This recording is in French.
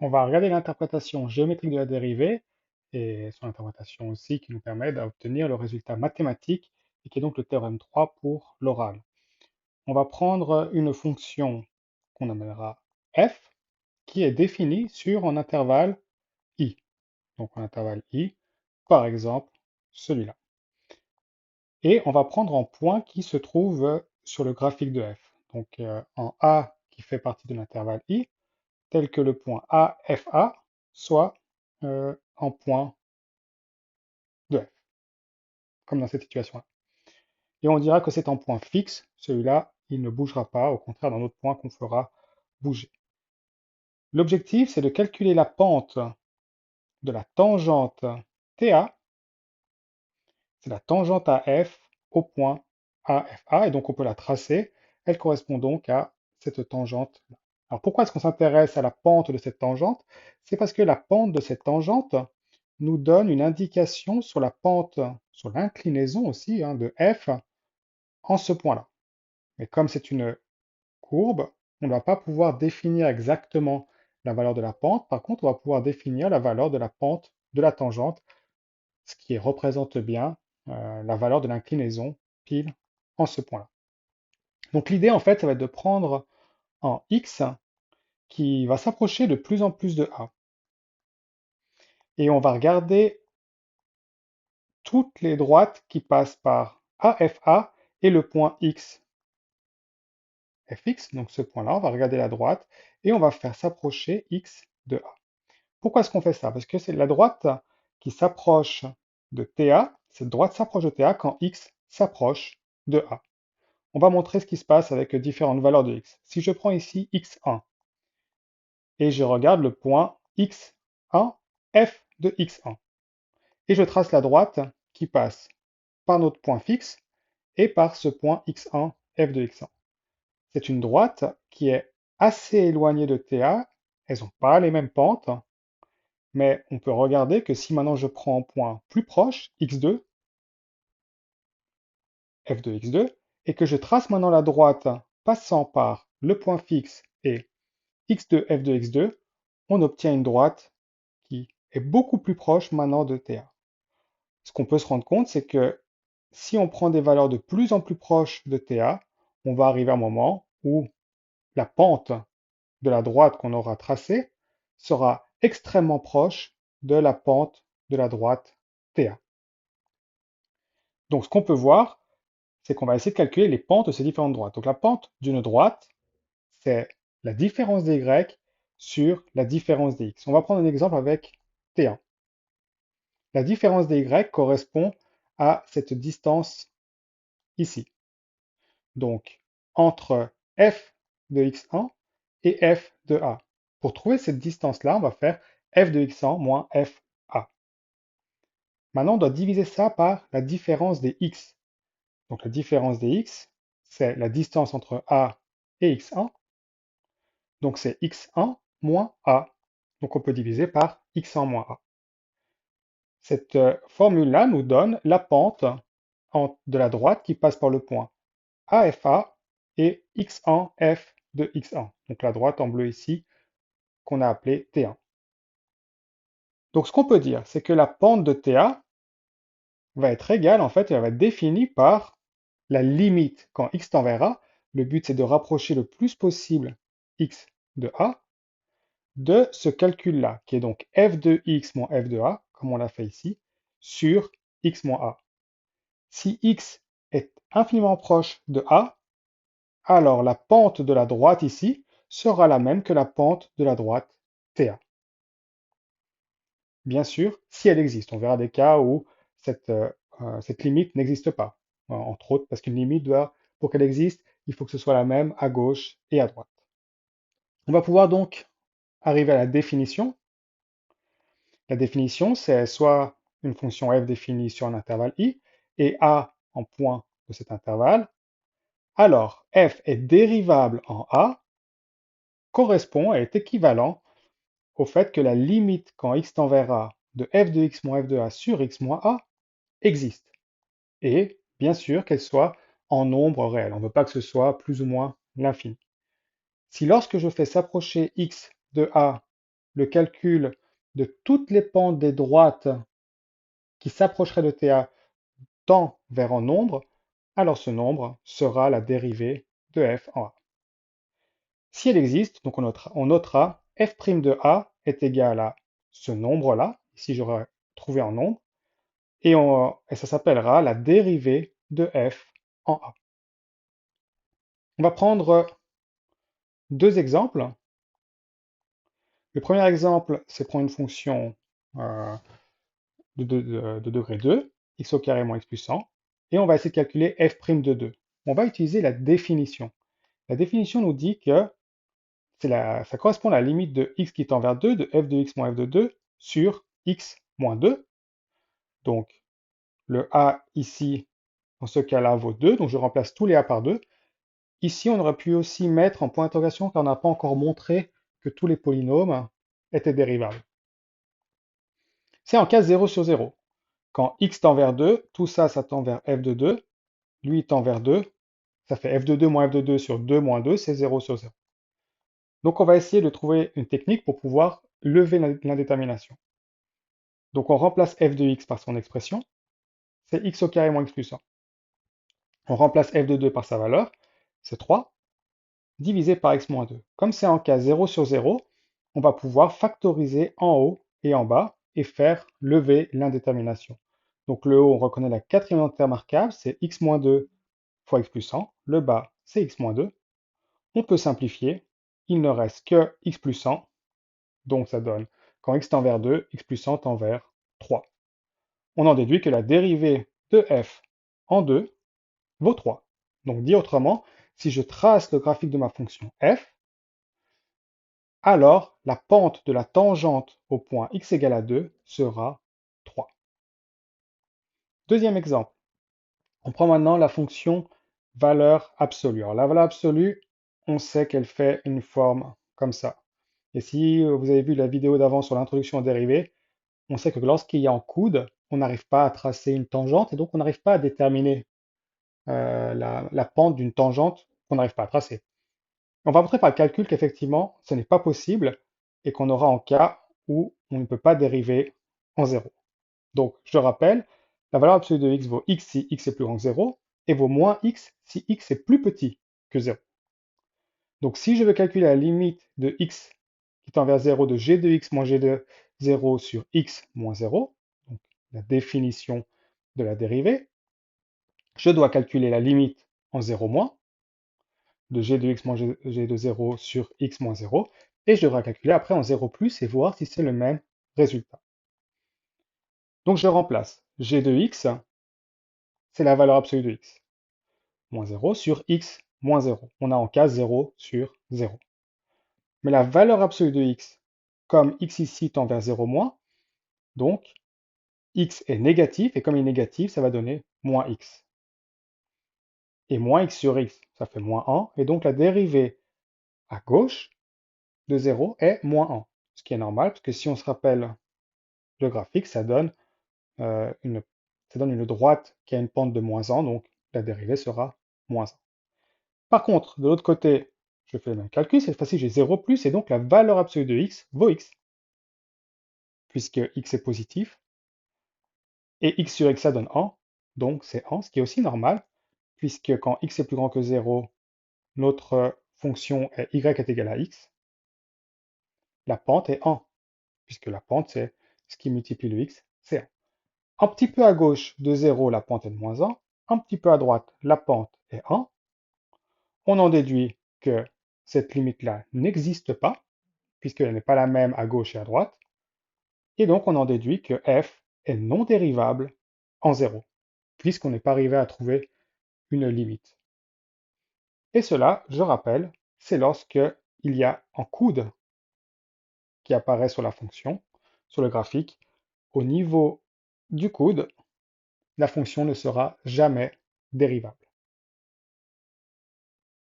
On va regarder l'interprétation géométrique de la dérivée et son interprétation aussi qui nous permet d'obtenir le résultat mathématique et qui est donc le théorème 3 pour l'oral. On va prendre une fonction qu'on appellera f qui est définie sur un intervalle i. Donc un intervalle i, par exemple celui-là. Et on va prendre un point qui se trouve sur le graphique de f. Donc en a qui fait partie de l'intervalle i, tel que le point AFA soit en point de f, comme dans cette situation-là. Et on dira que c'est en point fixe, celui-là, il ne bougera pas, au contraire d'un autre point qu'on fera bouger. L'objectif, c'est de calculer la pente de la tangente TA, c'est la tangente à f au point AFA, et donc on peut la tracer. Elle correspond donc à cette tangente-là. Alors pourquoi est-ce qu'on s'intéresse à la pente de cette tangente? C'est parce que la pente de cette tangente nous donne une indication sur la pente, sur l'inclinaison aussi de f en ce point-là. Mais comme c'est une courbe, on ne va pas pouvoir définir exactement la valeur de la pente. Par contre, on va pouvoir définir la valeur de la pente de la tangente, ce qui représente bien la valeur de l'inclinaison pile en ce point-là. Donc l'idée, en fait, ça va être de prendre un x qui va s'approcher de plus en plus de a. Et on va regarder toutes les droites qui passent par AFA et le point x, fx, donc ce point-là, on va regarder la droite et on va faire s'approcher x de a. Pourquoi est-ce qu'on fait ça? Parce que c'est la droite qui s'approche de TA, cette droite s'approche de TA quand x s'approche de a. On va montrer ce qui se passe avec différentes valeurs de x. Si je prends ici x1 et je regarde le point x1, f de x1, et je trace la droite qui passe par notre point fixe et par ce point x1, f de x1. C'est une droite qui est assez éloignée de TA, elles n'ont pas les mêmes pentes, mais on peut regarder que si maintenant je prends un point plus proche, x2, f de x2, et que je trace maintenant la droite passant par le point fixe et x2, f de x2, on obtient une droite qui est beaucoup plus proche maintenant de TA. Ce qu'on peut se rendre compte, c'est que si on prend des valeurs de plus en plus proches de TA, on va arriver à un moment où la pente de la droite qu'on aura tracée sera extrêmement proche de la pente de la droite TA. Donc ce qu'on peut voir, c'est qu'on va essayer de calculer les pentes de ces différentes droites. Donc la pente d'une droite, c'est la différence des y sur la différence des x. On va prendre un exemple avec T1. La différence des y correspond à cette distance ici. Donc entre f de x1 et f de a. Pour trouver cette distance-là, on va faire f de x1 moins fa. Maintenant, on doit diviser ça par la différence des x. Donc la différence des x, c'est la distance entre a et x1. Donc c'est x1 moins a. Donc on peut diviser par x1 moins a. Cette formule-là nous donne la pente de la droite qui passe par le point AFA et x1 f de x1. Donc la droite en bleu ici qu'on a appelée T1. Donc ce qu'on peut dire, c'est que la pente de TA va être égale, en fait, elle va être définie par la limite quand x tend vers a. Le but, c'est de rapprocher le plus possible x de a de ce calcul-là, qui est donc f de x moins f de a, comme on l'a fait ici, sur x moins a. Si x est infiniment proche de a, alors la pente de la droite ici sera la même que la pente de la droite TA. Bien sûr, si elle existe. On verra des cas où cette limite n'existe pas. Entre autres, parce qu'une limite pour qu'elle existe, il faut que ce soit la même à gauche et à droite. On va pouvoir donc arriver à la définition. La définition, c'est soit une fonction f définie sur un intervalle i et a en point de cet intervalle. Alors, f est dérivable en a, correspond et est équivalent au fait que la limite quand x tend vers a de f de x moins f de a sur x moins a existe. Et bien sûr qu'elle soit en nombre réel. On ne veut pas que ce soit plus ou moins l'infini. Si lorsque je fais s'approcher x de a le calcul de toutes les pentes des droites qui s'approcheraient de TA tend vers un nombre, alors ce nombre sera la dérivée de f en a. Si elle existe, donc on notera f' de a est égal à ce nombre-là, ici j'aurais trouvé un nombre, et ça s'appellera la dérivée de f en a. On va prendre deux exemples. Le premier exemple, c'est prendre une fonction euh, de degré 2, x au carré moins x plus 100, et on va essayer de calculer f' de 2. On va utiliser la définition. La définition nous dit que ça correspond à la limite de x qui tend vers 2 de f de x moins f de 2 sur x moins 2. Donc, le a ici, dans ce cas-là, vaut 2, donc je remplace tous les a par 2. Ici, on aurait pu aussi mettre un point d'interrogation car on n'a pas encore montré que tous les polynômes étaient dérivables. C'est en cas 0 sur 0. Quand x tend vers 2, tout ça, ça tend vers f de 2. Lui, il tend vers 2. Ça fait f de 2 moins f de 2 sur 2 moins 2, c'est 0 sur 0. Donc, on va essayer de trouver une technique pour pouvoir lever l'indétermination. Donc, on remplace f de x par son expression. C'est x au carré moins x plus 1. On remplace f de 2 par sa valeur. C'est 3, divisé par x moins 2. Comme c'est en cas 0 sur 0, on va pouvoir factoriser en haut et en bas et faire lever l'indétermination. Donc le haut, on reconnaît la quatrième entité remarquable, c'est x moins 2 fois x plus 100. Le bas, c'est x moins 2. On peut simplifier. Il ne reste que x plus 100. Donc ça donne, quand x tend vers 2, x plus 100 tend vers 3. On en déduit que la dérivée de f en 2 vaut 3. Donc dit autrement, si je trace le graphique de ma fonction f, alors la pente de la tangente au point x égale à 2 sera 3. Deuxième exemple. On prend maintenant la fonction valeur absolue. Alors la valeur absolue, on sait qu'elle fait une forme comme ça. Et si vous avez vu la vidéo d'avant sur l'introduction aux dérivées, on sait que lorsqu'il y a en coude, on n'arrive pas à tracer une tangente et donc on n'arrive pas à déterminer la pente d'une tangente qu'on n'arrive pas à tracer. On va montrer par le calcul qu'effectivement, ce n'est pas possible et qu'on aura un cas où on ne peut pas dériver en 0. Donc, je rappelle, la valeur absolue de x vaut x si x est plus grand que 0 et vaut moins x si x est plus petit que 0. Donc, si je veux calculer la limite de x qui tend vers 0 de g de x moins g de 0 sur x moins 0, donc la définition de la dérivée, je dois calculer la limite en 0 moins de g de x moins g de 0 sur x moins 0, et je devrais calculer après en 0 plus et voir si c'est le même résultat. Donc je remplace g de x, c'est la valeur absolue de x, moins 0 sur x moins 0. On a en cas 0 sur 0. Mais la valeur absolue de x, comme x ici tend vers 0 moins, donc x est négatif, et comme il est négatif, ça va donner moins x. Et moins x sur x, ça fait moins 1, et donc la dérivée à gauche de 0 est moins 1. Ce qui est normal, parce que si on se rappelle le graphique, ça donne une droite qui a une pente de moins 1, donc la dérivée sera moins 1. Par contre, de l'autre côté, je fais le même calcul, cette fois-ci j'ai 0 plus, et donc la valeur absolue de x vaut x, puisque x est positif, et x sur x ça donne 1, donc c'est 1, ce qui est aussi normal, puisque quand x est plus grand que 0, notre fonction y est égale à x, la pente est 1, puisque la pente c'est ce qui multiplie le x, c'est 1. Un petit peu à gauche de 0, la pente est de moins 1. Un petit peu à droite, la pente est 1. On en déduit que cette limite-là n'existe pas, puisqu'elle n'est pas la même à gauche et à droite. Et donc, on en déduit que f est non dérivable en 0, puisqu'on n'est pas arrivé à trouver une limite. Et cela, je rappelle, c'est lorsque il y a un coude qui apparaît sur la fonction, sur le graphique. Au niveau du coude, la fonction ne sera jamais dérivable.